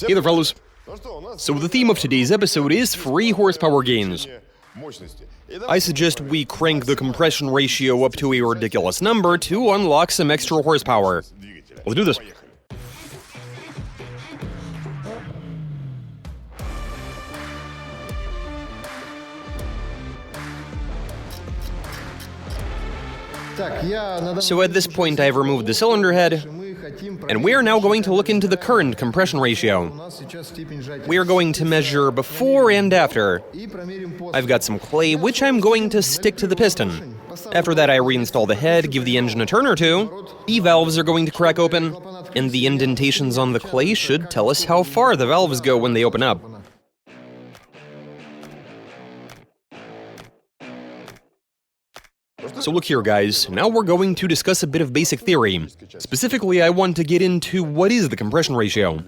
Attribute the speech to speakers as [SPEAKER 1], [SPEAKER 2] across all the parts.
[SPEAKER 1] Hey there, fellas. So the theme of today's episode is free horsepower gains. I suggest we crank the compression ratio up to a ridiculous number to unlock some extra horsepower. Let's do this. So at this point I've removed the cylinder head, and we are now going to look into the current compression ratio. We are going to measure before and after. I've got some clay, which I'm going to stick to the piston. After that I reinstall the head, give the engine a turn or two. The valves are going to crack open, and the indentations on the clay should tell us how far the valves go when they open up. So look here, guys, now we're going to discuss a bit of basic theory. Specifically, I want to get into what is the compression ratio.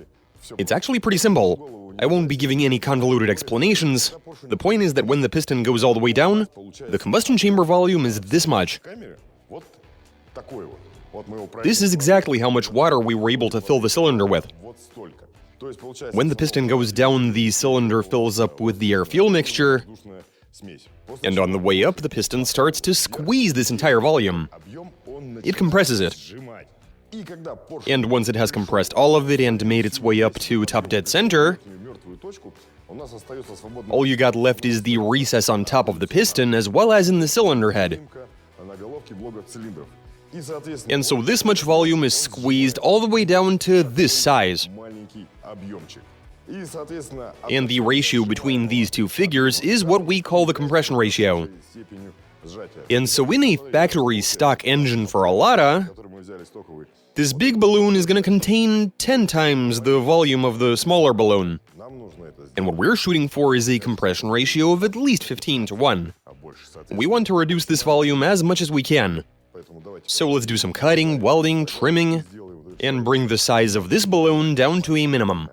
[SPEAKER 1] It's actually pretty simple. I won't be giving any convoluted explanations. The point is that when the piston goes all the way down, the combustion chamber volume is this much. This is exactly how much water we were able to fill the cylinder with. When the piston goes down, the cylinder fills up with the air-fuel mixture, and on the way up, the piston starts to squeeze this entire volume. It compresses it. And once it has compressed all of it and made its way up to top dead center, all you got left is the recess on top of the piston as well as in the cylinder head. And so this much volume is squeezed all the way down to this size. And the ratio between these two figures is what we call the compression ratio. And so in a factory stock engine for a Lada, this big balloon is going to contain 10 times the volume of the smaller balloon. And what we're shooting for is a compression ratio of at least 15 to 1. We want to reduce this volume as much as we can. So let's do some cutting, welding, trimming, and bring the size of this balloon down to a minimum.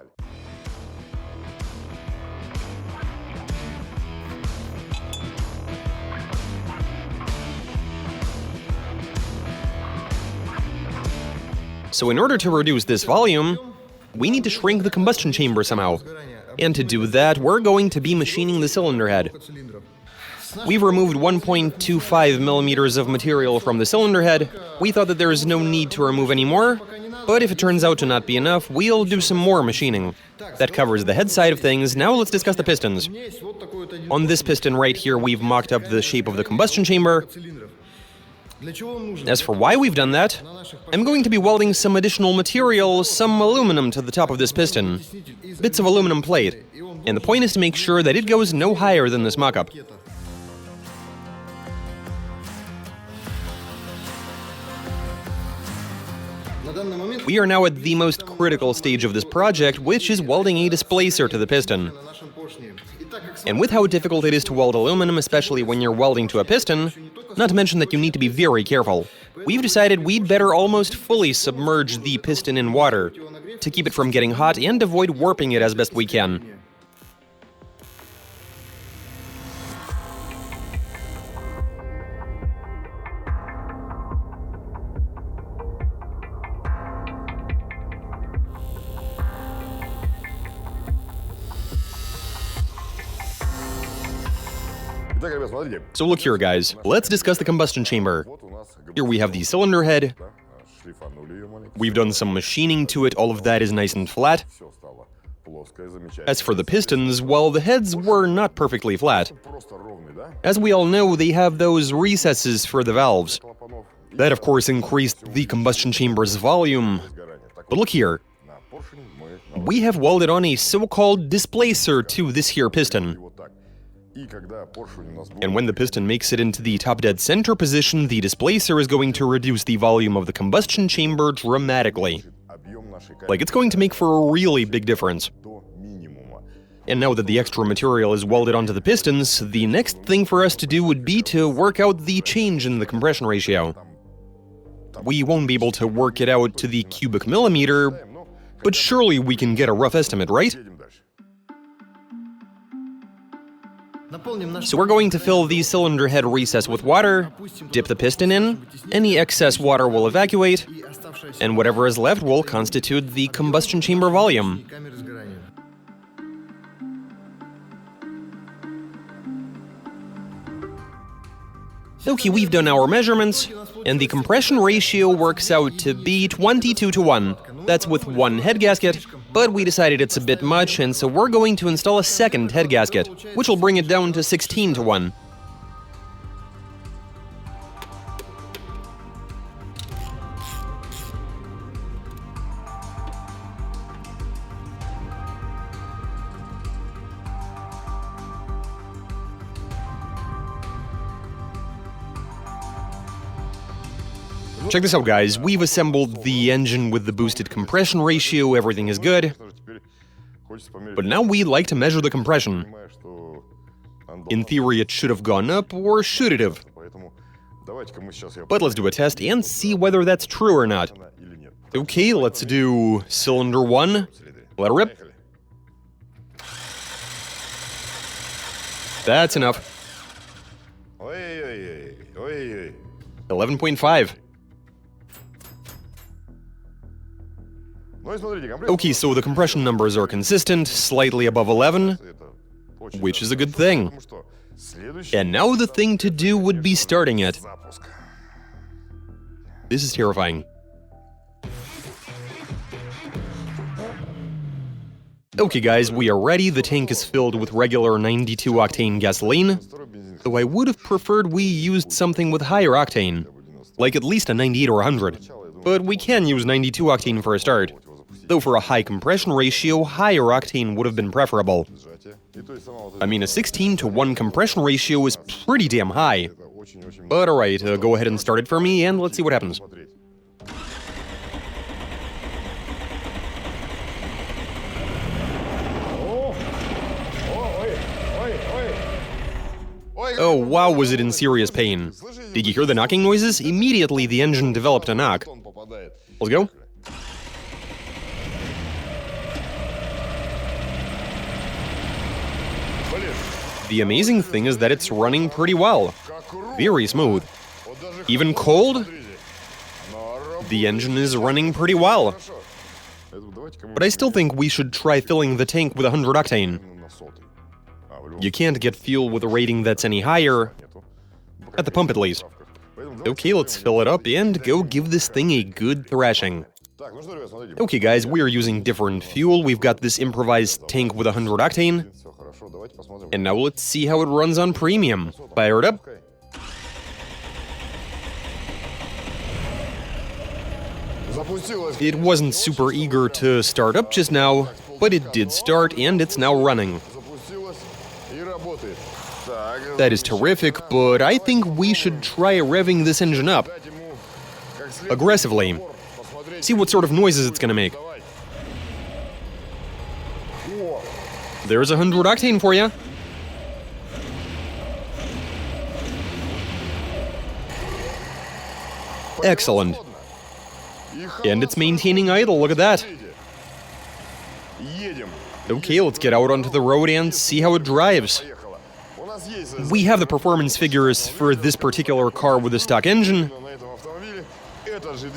[SPEAKER 1] So in order to reduce this volume, we need to shrink the combustion chamber somehow. And to do that, we're going to be machining the cylinder head. We've removed 1.25 millimeters of material from the cylinder head. We thought that there is no need to remove any more, but if it turns out to not be enough, we'll do some more machining. That covers the head side of things. Now let's discuss the pistons. On this piston right here, we've mocked up the shape of the combustion chamber. As for why we've done that, I'm going to be welding some additional material, some aluminum to the top of this piston. Bits of aluminum plate. And the point is to make sure that it goes no higher than this mock-up. We are now at the most critical stage of this project, which is welding a displacer to the piston. And with how difficult it is to weld aluminum, especially when you're welding to a piston, not to mention that you need to be very careful, we've decided we'd better almost fully submerge the piston in water to keep it from getting hot and avoid warping it as best we can. So look here, guys, let's discuss the combustion chamber. Here we have the cylinder head. We've done some machining to it, all of that is nice and flat. As for the pistons, well, the heads were not perfectly flat. As we all know, they have those recesses for the valves. That, of course, increased the combustion chamber's volume. But look here. We have welded on a so-called displacer to this here piston. And when the piston makes it into the top dead center position, the displacer is going to reduce the volume of the combustion chamber dramatically. Like, it's going to make for a really big difference. And now that the extra material is welded onto the pistons, the next thing for us to do would be to work out the change in the compression ratio. We won't be able to work it out to the cubic millimeter, but surely we can get a rough estimate, right? So we're going to fill the cylinder head recess with water, dip the piston in, any excess water will evacuate, and whatever is left will constitute the combustion chamber volume. Okay, we've done our measurements, and the compression ratio works out to be 22:1. That's with one head gasket, but we decided it's a bit much, and so we're going to install a second head gasket, which will bring it down to 16:1. Check this out, guys. We've assembled the engine with the boosted compression ratio, everything is good. But now we'd like to measure the compression. In theory, it should have gone up, or should it have? But let's do a test and see whether that's true or not. Okay, let's do cylinder 1. Let it rip. That's enough. 11.5. Okay, so the compression numbers are consistent, slightly above 11, which is a good thing. And now the thing to do would be starting it. This is terrifying. Okay guys, we are ready. The tank is filled with regular 92 octane gasoline, though I would have preferred we used something with higher octane, like at least a 98 or 100. But we can use 92 octane for a start. Though for a high compression ratio, higher octane would have been preferable. I mean, a 16:1 compression ratio is pretty damn high. But alright, go ahead and start it for me, and let's see what happens. Oh wow, was it in serious pain. Did you hear the knocking noises? Immediately the engine developed a knock. Let's go. The amazing thing is that it's running pretty well. Very smooth. Even cold, the engine is running pretty well. But I still think we should try filling the tank with 100 octane. You can't get fuel with a rating that's any higher, at the pump at least. Okay, let's fill it up and go give this thing a good thrashing. Okay guys, we're using different fuel. We've got this improvised tank with 100 octane. And now let's see how it runs on premium. Fire it up. It wasn't super eager to start up just now, but it did start and it's now running. That is terrific, but I think we should try revving this engine up aggressively. See what sort of noises it's gonna make. There's 100 octane for you. Excellent. And it's maintaining idle, look at that. Okay, let's get out onto the road and see how it drives. We have the performance figures for this particular car with the stock engine,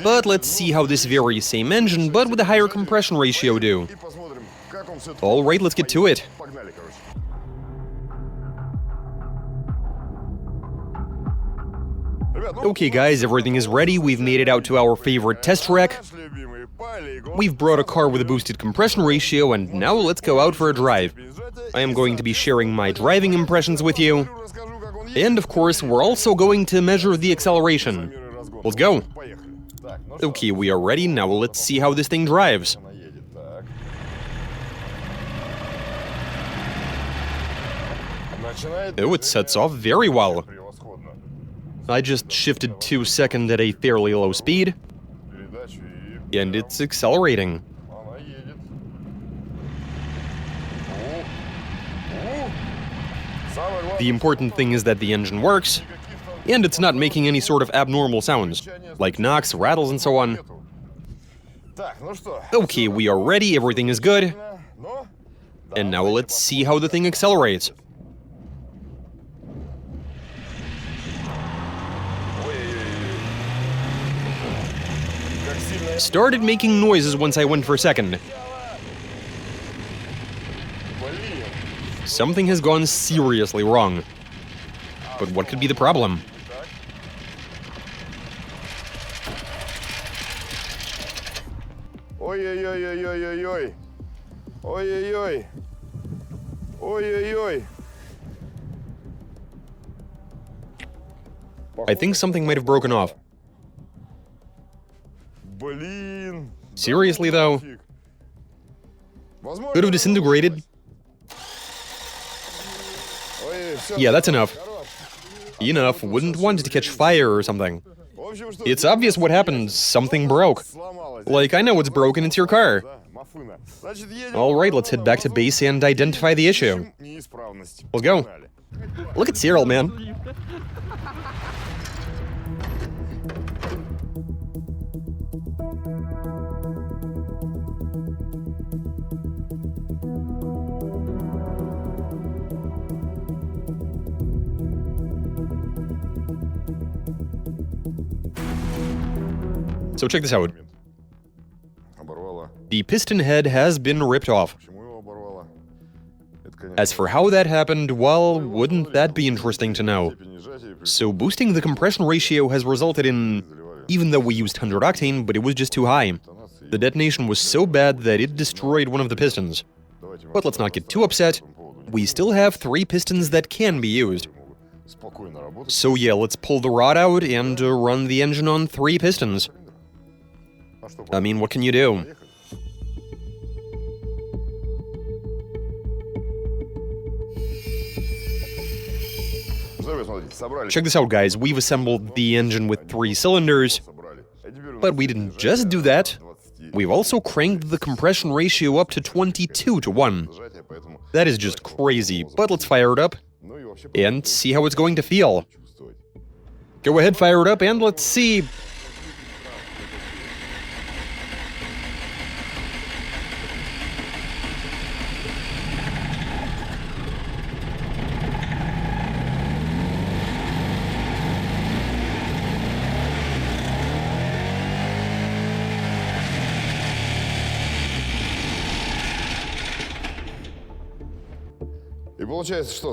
[SPEAKER 1] but let's see how this very same engine, but with a higher compression ratio do. Alright, let's get to it. Okay guys, everything is ready. We've made it out to our favorite test track. We've brought a car with a boosted compression ratio, and now let's go out for a drive. I am going to be sharing my driving impressions with you. And of course, we're also going to measure the acceleration. Let's go. Okay, we are ready. Now let's see how this thing drives. Oh, it sets off very well. I just shifted to second at a fairly low speed, and it's accelerating. The important thing is that the engine works, and it's not making any sort of abnormal sounds, like knocks, rattles, and so on. Okay, we are ready, everything is good. And now let's see how the thing accelerates. started making noises once I went for a second. Something has gone seriously wrong. But what could be the problem?
[SPEAKER 2] Ой-ой-ой-ой-ой-ой-ой. Ой-ой-ой. Ой-ой-ой.
[SPEAKER 1] I think something might have broken off.
[SPEAKER 2] Блин.
[SPEAKER 1] Seriously, though? Could have disintegrated. Yeah, that's enough. Enough. Wouldn't want it to catch fire or something. It's obvious what happened. Something broke. Like, I know what's broken, it's your car. Alright, let's head back to base and identify the issue. Let's go. Look at Cyril, man. So check this out. The piston head has been ripped off. As for how that happened, well, wouldn't that be interesting to know? So boosting the compression ratio has resulted in... Even though we used 100 octane, but it was just too high. The detonation was so bad that it destroyed one of the pistons. But let's not get too upset. We still have 3 pistons that can be used. So yeah, let's pull the rod out and run the engine on 3 pistons. I mean, what can you do? Check this out, guys. We've assembled the engine with 3 cylinders, but we didn't just do that. We've also cranked the compression ratio up to 22:1. That is just crazy, but let's fire it up and see how it's going to feel. Go ahead, fire it up, and let's see.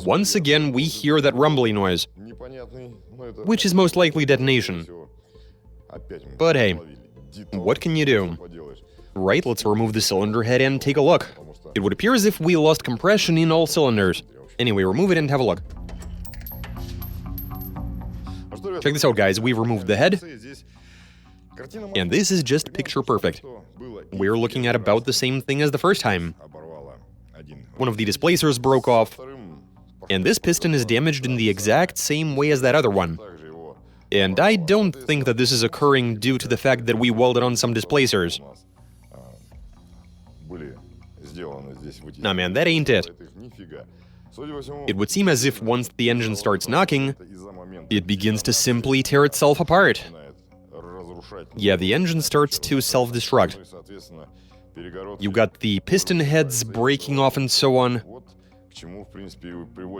[SPEAKER 1] Once again, we hear that rumbly noise, which is most likely detonation. But hey, what can you do? Right, let's remove the cylinder head and take a look. It would appear as if we lost compression in all cylinders. Anyway, remove it and have a look. Check this out, guys. We've removed the head, and this is just picture perfect. We're looking at about the same thing as the first time. One of the displacers broke off, and this piston is damaged in the exact same way as that other one. And I don't think that this is occurring due to the fact that we welded on some displacers. Nah, man, that ain't it. It would seem as if once the engine starts knocking, it begins to simply tear itself apart. Yeah, the engine starts to self-destruct. You got the piston heads breaking off and so on.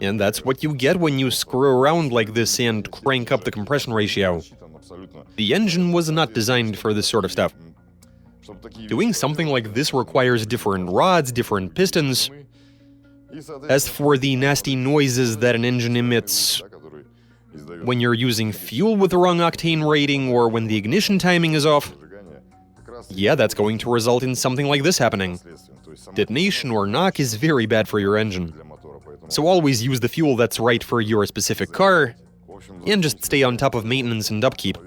[SPEAKER 1] And that's what you get when you screw around like this and crank up the compression ratio. The engine was not designed for this sort of stuff. Doing something like this requires different rods, different pistons. As for the nasty noises that an engine emits when you're using fuel with the wrong octane rating or when the ignition timing is off, yeah, that's going to result in something like this happening. Detonation or knock is very bad for your engine. So always use the fuel that's right for your specific car, and just stay on top of maintenance and upkeep.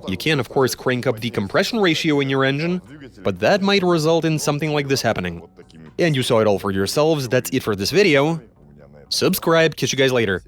[SPEAKER 1] You can, of course, crank up the compression ratio in your engine, but that might result in something like this happening. And you saw it all for yourselves. That's it for this video. Subscribe, catch you guys later.